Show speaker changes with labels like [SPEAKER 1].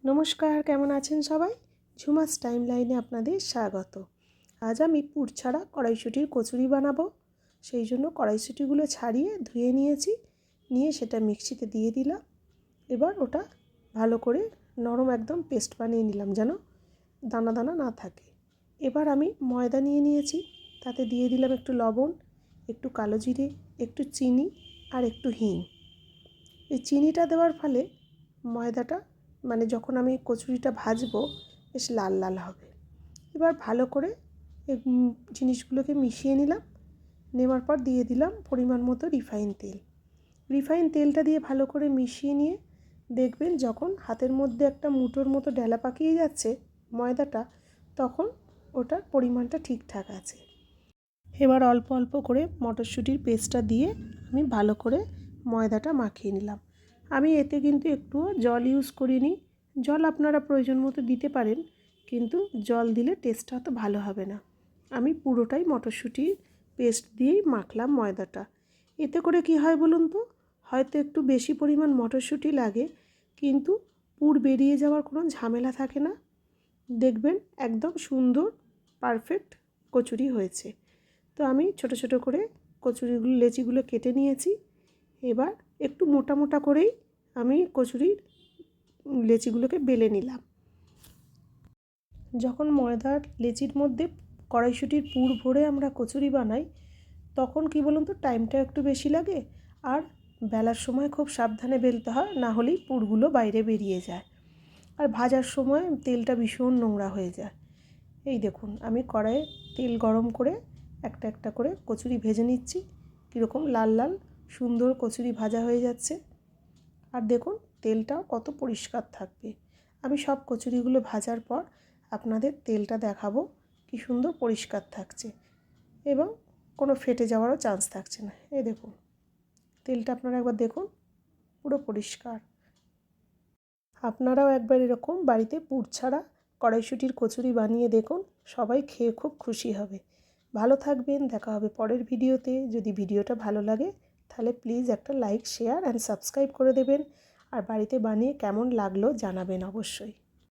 [SPEAKER 1] নমস্কার, কেমন আছেন সবাই? ঝুমাস টাইমলাইনে আপনাদের স্বাগত। আজ আমি পুর ছাড়া কড়াইশুঁটির কচুরি বানাবো। সেই জন্য কড়াইশুঁটিগুলো ছাড়িয়ে ধুয়ে নিয়েছি, নিয়ে সেটা মিক্সিতে দিয়ে দিলাম। এবার ওটা ভালো করে নরম একদম পেস্ট বানিয়ে নিলাম, যেন দানা দানা না থাকে। এবার আমি ময়দা নিয়ে নিয়েছি, তাতে দিয়ে দিলাম একটু লবণ, একটু কালো জিরে, একটু চিনি আর একটু হিং। এই চিনিটা দেওয়ার ফলে ময়দাটা যখন আমি কচুরিটা ভাজবো বেশ লাল লাল হবে। এবার ভালো করে এই জিনিসগুলোকে মিশিয়ে নিলাম। নেওয়ার পর দিয়ে দিলাম পরিমাণ মতো রিফাইন তেলটা দিয়ে ভালো করে মিশিয়ে নিয়ে দেখবেন যখন হাতের মধ্যে একটা মুঠোর মতো ডেলা পাকিয়ে যাচ্ছে ময়দাটা, তখন ওটার পরিমাণটা ঠিকঠাক আছে। এবার অল্প অল্প করে মটরশুঁটির পেস্টটা দিয়ে আমি ভালো করে ময়দাটা মাখিয়ে নিলাম। আমি এতে কিন্তু একটুও জল ইউজ করিনি। জল আপনারা প্রয়োজন মতো দিতে পারেন, কিন্তু জল দিলে টেস্টটা অত ভালো হবে না। আমি পুরোটাই মটরশুঁটির পেস্ট দিয়েই মাখলাম ময়দাটা। এতে করে কি হয় বলুন তো, হয়তো একটু বেশি পরিমাণ মটরশুঁটি লাগে, কিন্তু পুর বেরিয়ে যাওয়ার কোনো ঝামেলা থাকে না। দেখবেন একদম সুন্দর পারফেক্ট কচুরি হয়েছে। তো আমি ছোট ছোট করে লেচিগুলো কেটে নিয়েছি। এবার একটু মোটা মোটা করেই আমি কচুরির লেচিগুলোকে বেলে নিলাম। যখন ময়দার লেচির মধ্যে কড়াইশুঁটির পুর ভরে আমরা কচুরি বানাই, তখন কি বলুন তো, টাইমটা একটু বেশি লাগে, আর বেলার সময় খুব সাবধানে বেলতে হয়, না হলেই পুরগুলো বাইরে বেরিয়ে যায়। আর ভাজার সময় তেলটা ভীষণ নোংরা হয়ে যায়। এই দেখুন, আমি কড়াইয়ে তেল গরম করে একটা একটা করে কচুরি ভেজে নিচ্ছি। কীরকম লাল লাল সুন্দর কচুরি ভাজা হয়ে যাচ্ছে। আর দেখুন তেলটাও কত পরিষ্কার থাকবে। আমি সব কচুরিগুলো ভাজার পর আপনাদের তেলটা দেখাবো, কি সুন্দর পরিষ্কার থাকছে এবং কোনো ফেটে যাওয়ারও চান্স থাকছে না। এই দেখুন তেলটা আপনারা একবার দেখুন, পুরো পরিষ্কার। আপনারাও একবার এরকম বাড়িতে পুর ছাড়া কড়াইশুঁটির কচুরি বানিয়ে দেখুন, সবাই খেয়ে খুব খুশি হবে। ভালো থাকবেন, দেখা হবে পরের ভিডিওতে। যদি ভিডিওটা ভালো লাগে তাহলে প্লিজ একটা লাইক, শেয়ার অ্যান্ড সাবস্ক্রাইব করে দেবেন। আর বাড়িতে বানিয়ে কেমন লাগলো জানাবেন অবশ্যই।